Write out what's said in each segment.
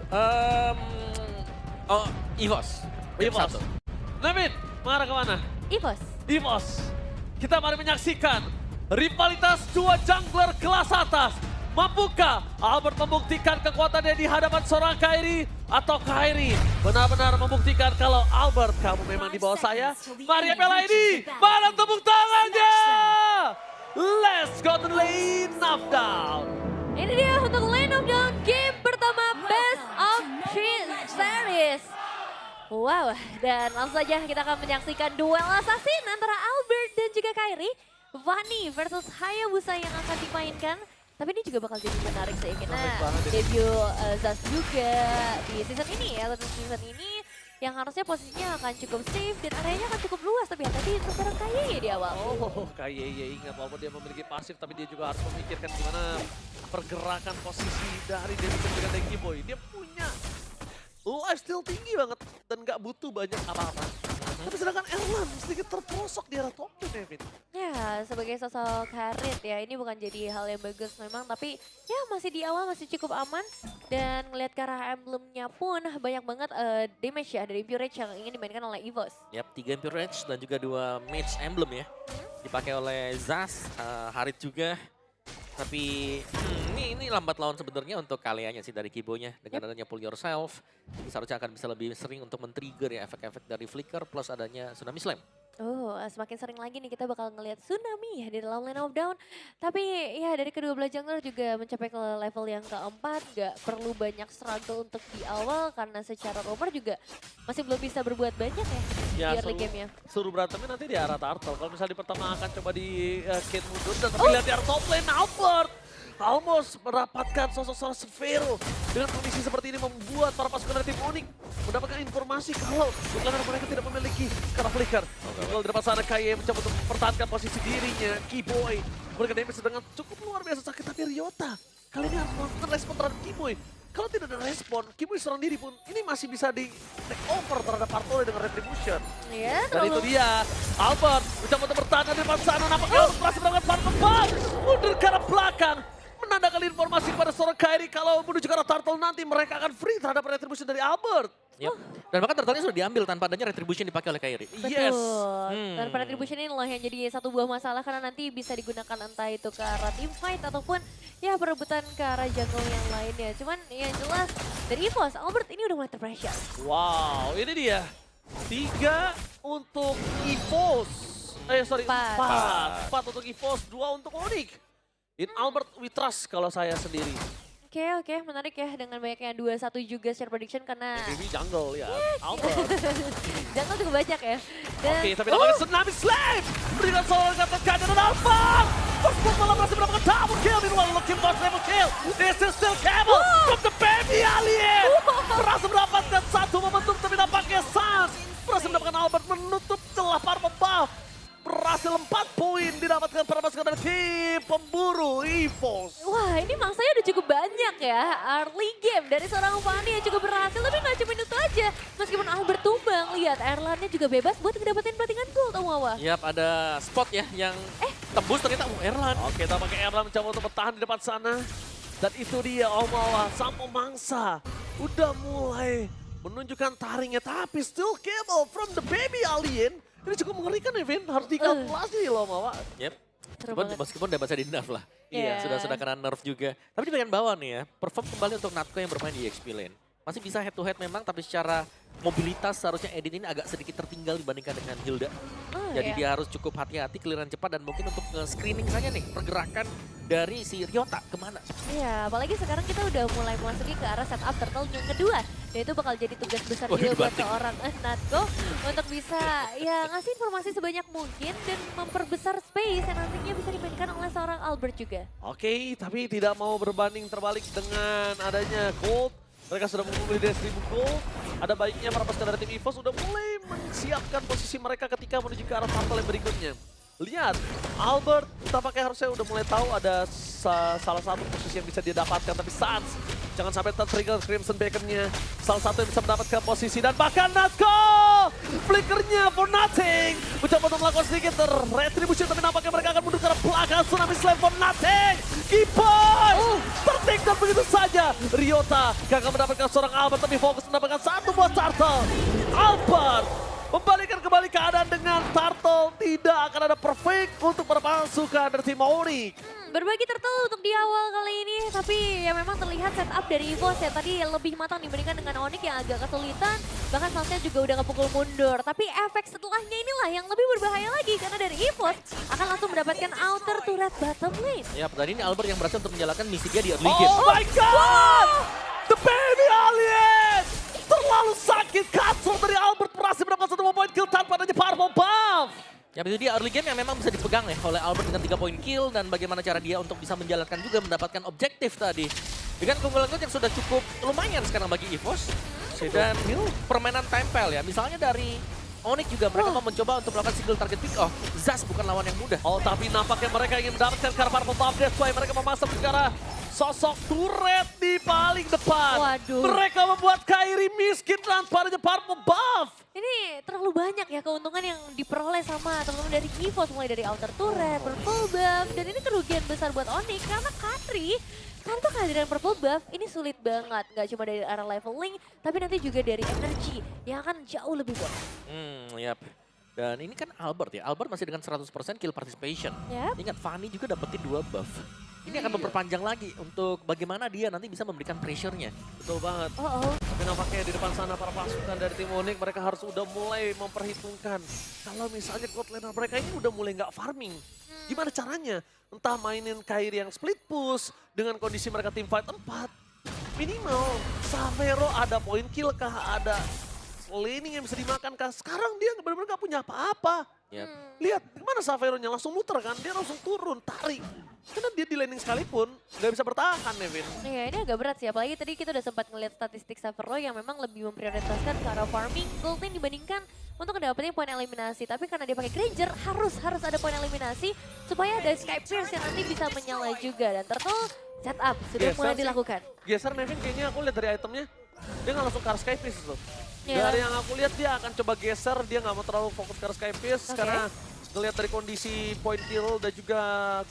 Um, oh, EVOS. EVOS. Satu. Nevin, mengarah kemana? EVOS. EVOS. Kita mari menyaksikan rivalitas dua jungler kelas atas. Mampukah Albert membuktikan kekuatannya di hadapan seorang Kairi? Atau Kairi benar-benar membuktikan kalau Albert, kamu memang di bawah saya? Mari Apela ini, mana tepuk tangannya? Let's go to lane of down. Ini dia untuk Lane of Dawn game pertama Best of 3 Series. Wow, dan langsung saja kita akan menyaksikan duel assassin antara Albert dan juga Kairi. Vani versus Hayabusa yang akan dimainkan. Tapi ini juga bakal jadi menarik sih, karena debut Zaz juga di season ini ya, atau season ini yang harusnya posisinya akan cukup safe dan areanya akan cukup luas, tapi hati-hati untuk seorang Kaye di awal. Oh, Kaye ingat walaupun dia memiliki pasif, tapi dia juga harus memikirkan gimana pergerakan posisi dari Davidson dengan Deki Boy. Dia punya lifesteal tinggi banget dan nggak butuh banyak apa-apa. Tapi sedangkan Erlan sedikit terprosok di arah top lane, David. Ya, sebagai sosok Harit ya, ini bukan jadi hal yang bagus memang, tapi ya masih di awal masih cukup aman. Dan ngelihat ke arah emblemnya pun banyak banget damage ya dari Impure Rage yang ingin dimainkan oleh EVOS. Yap, 3 Impure Rage dan juga 2 Mage Emblem ya. Dipakai oleh Zaz, Harit juga. Tapi ini lambat laun sebenarnya untuk kaliannya sih dari Kibonya. Dengan adanya Pull Yourself, seharusnya akan bisa lebih sering untuk men-trigger ya efek-efek dari Flicker plus adanya Tsunami Slam. Oh, semakin sering lagi nih kita bakal ngelihat Tsunami ya di dalam Lane of Dawn. Tapi ya dari kedua belah jungler juga mencapai ke level yang keempat. Gak perlu banyak struggle untuk di awal karena secara roamer juga masih belum bisa berbuat banyak ya di early game-nya. Suruh berantemnya nanti di arah Turtle. Kalau misalnya di pertama akan coba di Kate mundur dan tapi lihat di arah top lane Albert. Almost mendapatkan sosok-sosok Sphero. Dengan kondisi seperti ini membuat para pasukan dari tim Onyx mendapatkan informasi kalau bukan mereka tidak memiliki skala flicker. Kalau di depan sana Kaye mencoba untuk mempertahankan posisi dirinya. Keyboy memberikan damage dengan cukup luar biasa sakit, tapi Ryota kali ini harus melakukan respon terhadap Keyboy. Kalau tidak ada respon, Keyboy serang diri pun ini masih bisa di take over terhadap Partole dengan Retribution. Iya, Dan itu dia, Albert mencoba untuk bertahan di depan sana, nampaknya harus berhasil mendapatkan Phantom Bomb. Mundur ke arah belakang. Menandakan informasi kepada seorang Kairi kalau menuju ke arah Turtle nanti mereka akan free terhadap Retribution dari Albert. Yep. Dan bahkan Turtle-nya sudah diambil tanpa adanya Retribution dipakai oleh Kairi. Yes. Dan pada Retribution ini loh yang jadi satu buah masalah karena nanti bisa digunakan entah itu ke arah team fight ataupun ya perebutan ke arah jungle yang lainnya. Cuman yang jelas dari EVOS, Albert ini udah mulai terpressure. Wow, ini dia. 3 untuk EVOS. Sorry, 4 untuk EVOS, 2 untuk Onyx. In Albert we trust kalau saya sendiri. Oke, menarik ya dengan banyaknya 2-1 juga share prediction karena Ini jungle ya, Albert. jungle juga banyak ya. Dan, Oke, tapi namanya Tsunami Slam. Berikan seorang kata kader dan Albert. First blood malah berhasil mendapatkan double kill. Meanwhile looking for triple kill. This is still Camel from the baby alien. Berhasil mendapatkan satu momentum tapi nampaknya Sans berhasil mendapatkan Albert menutup celah para pembuff. Berhasil 4 poin didapatkan para pasukan dari tim pemburu EVOS. wah ini mangsanya udah cukup banyak ya. Early game dari seorang Fanny yang cukup berhasil tapi nggak cuma itu aja. Meskipun Albert tumbang, lihat Erlannya juga bebas buat ngedapetin platingan gold Wawa. Yap, ada spot ya yang tembus ternyata Erlan. Oke, tampaknya Erlan mencoba untuk bertahan di depan sana. Dan itu dia Omawa, sang pemangsa. Udah mulai menunjukkan taringnya tapi still cable from the baby alien. Ini cukup mengerikan ya Vin, harus dikalkulasi loh Omawa. Yep. Seru banget. Meskipun udah bisa di nerf lah. Iya. Sudah kena nerf juga. Tapi di bagian bawah nih ya, perform kembali untuk Natko yang bermain di XP lane. Masih bisa head to head memang, tapi secara mobilitas seharusnya Edin ini agak sedikit tertinggal dibandingkan dengan Hilda. Jadi dia harus cukup hati-hati, clearan cepat dan mungkin untuk screening saja nih pergerakan dari si Ryota kemana. Iya, apalagi sekarang kita udah mulai memasuki ke arah setup turtle yang kedua. Dan itu bakal jadi tugas besar juga buat seorang Natko untuk bisa ya ngasih informasi sebanyak mungkin dan memperbesar space yang nantinya bisa dimainkan oleh seorang Albert juga. Oke, tapi tidak mau berbanding terbalik dengan adanya Cold. Mereka sudah mengumpulkan dari 1000 gold. Ada baiknya para pasukan dari tim EVOS sudah mulai menyiapkan posisi mereka ketika menuju ke arah Turtle yang berikutnya. Lihat, Albert tampaknya harusnya udah mulai tahu ada salah satu posisi yang bisa dia dapatkan. Tapi Sans Jangan sampai tertrigger Crimson Beacon-nya. Salah satu yang bisa mendapatkan posisi dan bahkan Natko! Flickernya for nothing. Mencoba untuk melakukan sedikit retribution tapi nampaknya mereka akan mundur ke arah belakang. Tsunami Slam for nothing. Kipoy! Tertik dan begitu saja. Ryota gagal mendapatkan seorang Albert tapi fokus mendapatkan satu buat Turtle. Albert membalikan kembali keadaan dengan Turtle. Tidak akan ada perfect untuk para pasukan dari tim Onyx. Berbagi Turtle untuk di awal kali ini, tapi ya memang terlihat setup dari EVOS ya tadi lebih matang dibandingkan dengan Onyx yang agak kesulitan, bahkan Sunset juga udah kepukul mundur. Tapi efek setelahnya inilah yang lebih berbahaya lagi karena dari EVOS akan langsung mendapatkan outer turret bottom lane. Ya, dan ini Albert yang berhasil untuk menjalankan misi dia di early game. Oh my god! The baby alien! Terlalu sakit, cutthroat dari Albert berhasil mendapatkan 1 point kill tanpa adanya purple buff. Ya, itu dia early game yang memang bisa dipegang ya oleh Albert dengan 3 poin kill dan bagaimana cara dia untuk bisa menjalankan juga mendapatkan objektif tadi. Dengan keunggulan yang sudah cukup lumayan sekarang bagi EVOS. Dan permainan tempel ya, misalnya dari Onyx juga mereka mau mencoba untuk melakukan single target pick off. Zas bukan lawan yang mudah. Oh, tapi nampaknya mereka ingin mendapatkan karena purple buff, that's why mereka memasang secara sosok turret di paling depan. Waduh. Mereka membuat Kairi miskin tanpa adanya purple buff. Ini terlalu banyak ya keuntungan yang diperoleh sama teman-teman dari EVOS, mulai dari outer turret, purple buff, dan ini kerugian besar buat Onyx karena Katri tanpa kehadiran purple buff ini sulit banget. Gak cuma dari arah leveling, tapi nanti juga dari energi yang akan jauh lebih boros. Yap. Dan ini kan Albert ya, Albert masih dengan 100% kill participation. Yep. Ingat, Fanny juga dapetin 2 buff. Ini akan memperpanjang lagi untuk bagaimana dia nanti bisa memberikan pressure-nya. Betul banget. Tapi nampaknya di depan sana para pasukan dari tim Onyx mereka harus udah mulai memperhitungkan. Kalau misalnya god laner mereka ini udah mulai nggak farming. Gimana caranya? Entah mainin Kairi yang split push dengan kondisi mereka tim fight 4. Minimal Savero ada point kill kah? Ada laning yang bisa dimakan kah? Sekarang dia benar-benar nggak punya apa-apa. Yep. Lihat gimana Saveronya langsung muter kan, dia langsung turun, tarik. Karena dia di laning sekalipun nggak bisa bertahan Nevin. Iya, ini agak berat sih, apalagi tadi kita udah sempat ngeliat statistik Savero yang memang lebih memprioritaskan ke arah farming gold lane dibandingkan untuk mendapatkan poin eliminasi. Tapi karena dia pakai Granger, harus ada poin eliminasi supaya ada Sky Pierce yang nanti bisa menyala juga. Dan Turtle setup sudah mulai dilakukan. Geser Nevin kayaknya aku lihat dari itemnya, dia nggak langsung ke arah Sky Pierce tuh. Yeah. Dari yang aku lihat dia akan coba geser, dia nggak mau terlalu fokus ke arah Sky Pierce karena ngelihat dari kondisi point kill dan juga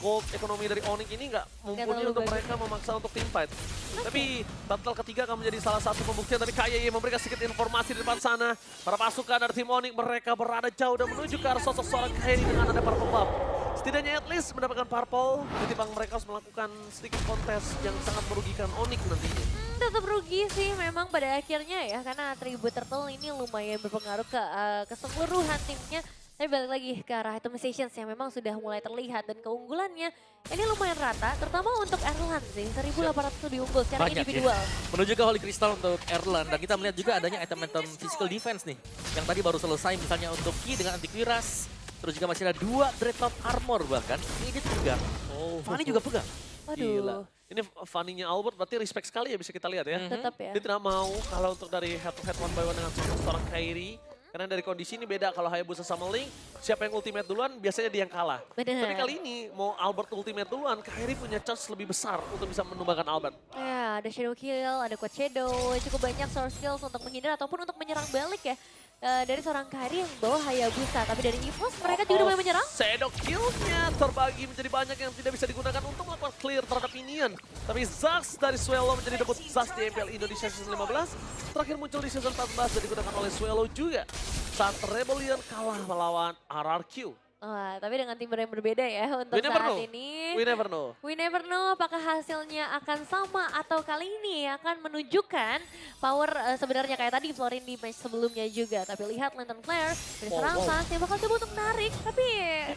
gold ekonomi dari Onyx ini nggak mumpuni untuk mereka memaksa untuk team fight. Tapi battle ketiga akan menjadi salah satu pembuktian, tapi KYY memberikan sedikit informasi di depan sana. Para pasukan dari tim Onyx mereka berada jauh dan menuju ke arah sosok seorang Kairi dengan ada purple buff. Setidaknya at least mendapatkan purple, ketimbang mereka harus melakukan sedikit kontes yang sangat merugikan Onyx nantinya. Tetap rugi sih memang pada akhirnya ya, karena atribut Turtle ini lumayan berpengaruh ke keseluruhan timnya. Tapi balik lagi ke arah atomizations yang memang sudah mulai terlihat dan keunggulannya ini lumayan rata, terutama untuk Erlan sih, 1.800 lebih unggul secara individual. Ya. Menuju ke Holy Crystal untuk Erlan, dan kita melihat juga adanya item-item physical defense nih, yang tadi baru selesai misalnya untuk Ki dengan anti-Quiras, terus juga masih ada 2 Dreadnought Armor bahkan, ini dia pegang. Fanny juga pegang. Waduh. Gila. Ini Fanny-nya Albert berarti respect sekali ya bisa kita lihat ya. Tetap ya. Dia tidak mau kalah untuk dari head to head one by one dengan seorang Kairi. Karena dari kondisi ini beda, kalau Hayabusa sama Link, siapa yang ultimate duluan biasanya dia yang kalah. Bener. Tapi kali ini mau Albert ultimate duluan, Kairi punya chance lebih besar untuk bisa menumbangkan Albert. Ya, ada Shadow Kill, ada Quad Shadow, cukup banyak source skills untuk menghindar ataupun untuk menyerang balik ya. Dari seorang Kairi yang bawa Hayabusa, tapi dari EVOS mereka juga mulai menyerang. Shadow Kill-nya terbagi menjadi banyak yang tidak bisa digunakan untuk melakukan clear terhadap minion. Tapi Zax dari Swallow menjadi debut Zax di MPL Indonesia Season 15. Terakhir muncul di Season 14 dan digunakan oleh Swallow juga. Saat Rebellion kalah melawan RRQ. Wah, tapi dengan timber yang berbeda ya untuk saat ini. We never know. We never know apakah hasilnya akan sama atau kali ini akan menunjukkan power sebenarnya kayak tadi Florin di match sebelumnya juga. Tapi lihat Lantern Flare dari serangan yang bakal coba untuk narik. Tapi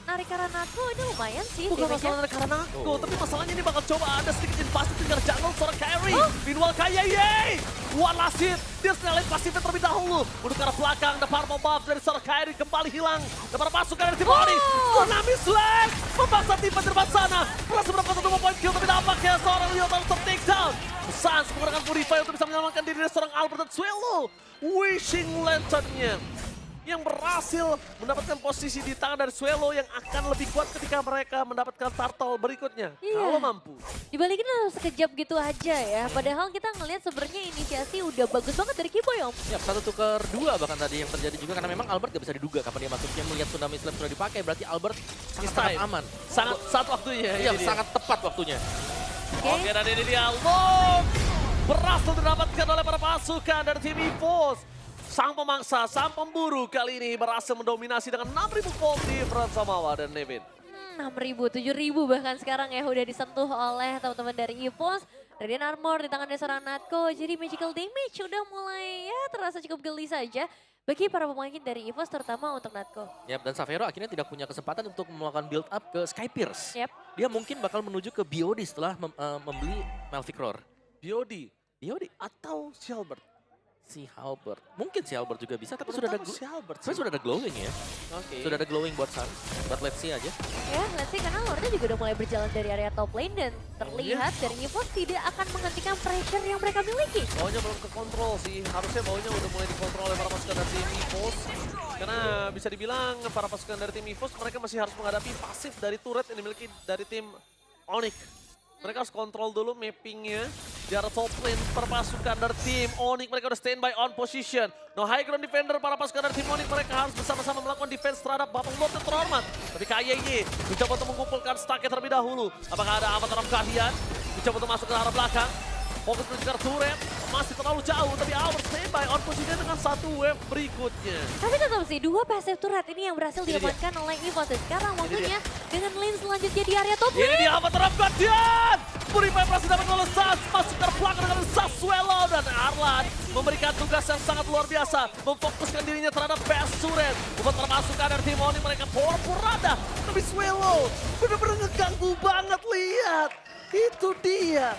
narik Karanako ini lumayan sih. Bukan masalah narik Karanako, tapi masalahnya ini bakal coba ada sedikit invasi di negara jungle seorang Kairi. Meanwhile KYY, one last hit. Dia senilai pasifnya terlebih dahulu. Untuk ke arah belakang, ada purple buff dari seorang Kairi kembali hilang. Dan para pasukan dari tim Onyx. Tsunami Slam memaksa tim di depan sana. Berhasil mendapatkan 2 point kill, tapi nampaknya seorang Ryota langsung take down. Sans menggunakan Purify untuk bisa menyelamatkan diri dari seorang Albert dan Swallow. Wishing Lantern-nya yang berhasil mendapatkan posisi di tangan dari Swelo yang akan lebih kuat ketika mereka mendapatkan turtle berikutnya. Iya. Kalau mampu. Dibalikin langsung sekejap gitu aja ya. Padahal kita ngelihat sebenarnya inisiasi udah bagus banget dari Kiboy Om. Ya, 1-2 bahkan tadi yang terjadi juga karena memang Albert gak bisa diduga kapan dia masuknya. Melihat Tsunami Slam sudah dipakai, berarti Albert sangat aman. Sangat saat waktunya. Iya, ini dia. sangat tepat waktunya. Oke, dan ini dia Long berhasil didapatkan oleh para pasukan dari tim EVOS. Sang pemangsa, sang pemburu kali ini berhasil mendominasi dengan 6.000 volt di Pratamawa dan Nevin. 6.000, 7.000 bahkan sekarang ya udah disentuh oleh teman-teman dari EVOS. Radiant Armor di tangannya seorang Natko, jadi magical damage udah mulai ya terasa cukup geli saja bagi para pemain dari EVOS terutama untuk Natko. Yap, dan Xavero akhirnya tidak punya kesempatan untuk melakukan build up ke Skypierce. Yep. Dia mungkin bakal menuju ke BOD setelah membeli Melvic Roar. BOD BOD atau Shelbert? si Halbert. Mungkin si Halbert juga bisa, tapi sudah ada si Albert. sebenarnya sudah ada glowing ya. Oke. Sudah ada glowing buat Sun. Buat let's see aja. Ya, let's see karena Lordnya juga udah mulai berjalan dari area top lane dan terlihat dari EVOS tidak akan menghentikan pressure yang mereka miliki. Baunya belum kekontrol sih, harusnya baunya udah mulai dikontrol oleh para pasukan dari tim EVOS. Karena bisa dibilang para pasukan dari tim EVOS mereka masih harus menghadapi pasif dari turret yang dimiliki dari tim Onyx. Mereka harus kontrol dulu mappingnya di arah top lane per pasukan dari tim Onyx. Mereka udah standby on position. No high ground defender para pasukan dari tim Onyx. Mereka harus bersama-sama melakukan defense terhadap Bapak Lord yang terhormat. Tapi KYY mencoba untuk mengumpulkan stacknya terlebih dahulu. Apakah ada Avatar of Guardian? Mencoba untuk masuk ke arah belakang. Fokus mengejar turret, masih terlalu jauh. Tapi Albert standby on position dengan satu wave berikutnya. Tapi tetap sih, dua passive turret ini yang berhasil diamankan oleh EVOS. Dan sekarang waktunya dengan lane selanjutnya di area top Ini lane. dia Avatar of Guardian! Purify berhasil dapat oleh Sans, masuk ke belakang dengan Sasuelo dan Arlan memberikan tugas yang sangat luar biasa, memfokuskan dirinya terhadap best turret. Buat termasukkan dari tim Oni mereka powerful rada, tapi Swelo bener-bener ngeganggu banget, lihat. Itu dia,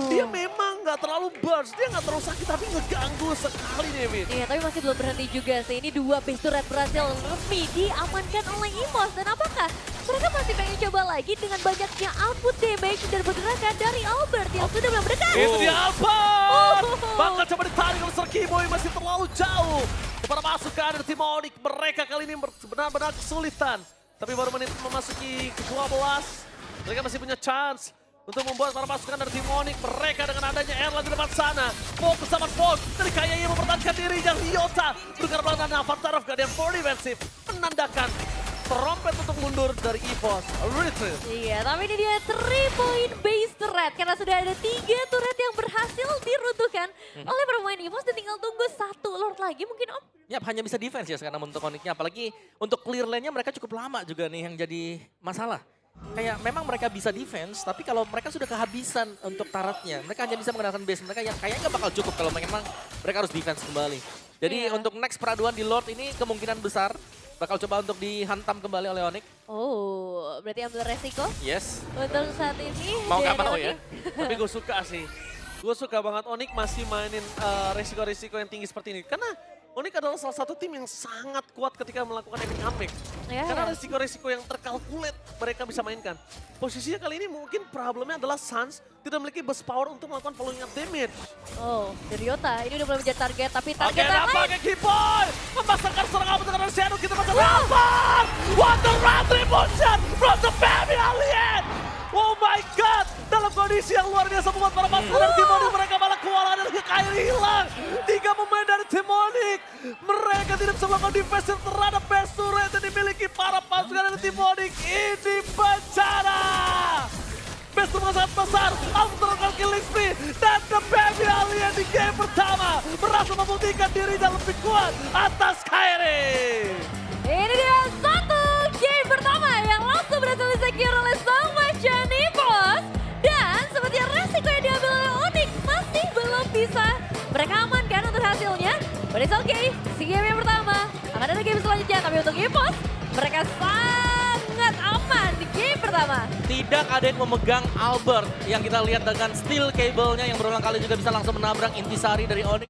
dia memang nggak terlalu burst, dia nggak terlalu sakit tapi ngeganggu sekali David. Iya, tapi masih belum berhenti juga sih. Ini dua base turret berhasil resmi diamankan oleh EVOS. Dan apakah mereka masih pengen coba lagi dengan banyaknya output damage dan pergerakan dari Albert yang sudah mulai mendekat? Itu dia Albert! Oh. Bakal coba ditarik oleh Sir Kiboy, masih terlalu jauh. Kepada pasukan dari tim Onyx, mereka kali ini benar-benar kesulitan. Tapi baru menit memasuki ke-12, mereka masih punya chance untuk membuat para pasukan dari tim Onyx. Mereka dengan adanya Erlan di depan sana. Fokus sama Fox. Dari kayaknya mempertahankan diri. Dan Ryota bergerak belakang Avatar of Guardian for defensive. Menandakan trompet untuk mundur dari EVOS. Retreat. Iya, tapi ini dia 3-point base turret. Karena sudah ada 3 turret yang berhasil diruntuhkan oleh pemain EVOS. Dan tinggal tunggu 1 Lord lagi mungkin Om. Ya, hanya bisa defense ya sekarang untuk Onyx-nya. Apalagi untuk clear lane-nya mereka cukup lama juga nih yang jadi masalah. Kayak memang mereka bisa defense, tapi kalau mereka sudah kehabisan untuk turretnya, mereka hanya bisa menggunakan base mereka yang kayaknya bakal cukup kalau memang mereka harus defense kembali. Jadi untuk next peraduan di Lord ini kemungkinan besar bakal coba untuk dihantam kembali oleh Onyx. Oh, berarti ambil resiko Yes. untuk saat ini. Mau nggak dari mau Onyx. ya. Tapi gue suka sih. Gue suka banget Onyx masih mainin resiko-resiko yang tinggi seperti ini. Karena Onyx adalah salah satu tim yang sangat kuat ketika melakukan epic comeback. Ya, Karena ya. resiko-resiko yang terkalkulat mereka bisa mainkan. Posisinya kali ini mungkin problemnya adalah Sans tidak memiliki burst power untuk melakukan following up damage. Oh, dari Ryota ini udah mulai menjadi target. Tapi Oke, target yang lain. nampaknya Kiboy memasangkan serangan dengan Shadow. Kita baca lapar! Wonder Retribution from the Family Alien! Oh my God! Dalam kondisi yang luar biasa membuat para pasukan dari tim Onyx mereka malah kewalahan dan kekayaan hilang. 3 pemain dari tim Onyx. Mereka tidak bisa melakukan defense terhadap best turret yang dimiliki para pasukan dari tim Onyx. Ini bencana! Best turret sangat besar. Langsung terlakukan killing spree. Dan The Baby Alien di game pertama berhasil membuktikan dirinya lebih kuat atas Kairi. Ini dia satu game pertama yang langsung berhasil di-secure oleh sang Macan EVOS. Dan seperti resiko yang diambil oleh Onyx masih belum bisa mereka amankan untuk hasilnya. But it's okay, si game yang pertama akan ada game selanjutnya. Tapi untuk EVOS, mereka sangat aman di game pertama. Tidak ada yang memegang Albert yang kita lihat dengan steel cable-nya yang berulang kali juga bisa langsung menabrak intisari dari Onyx.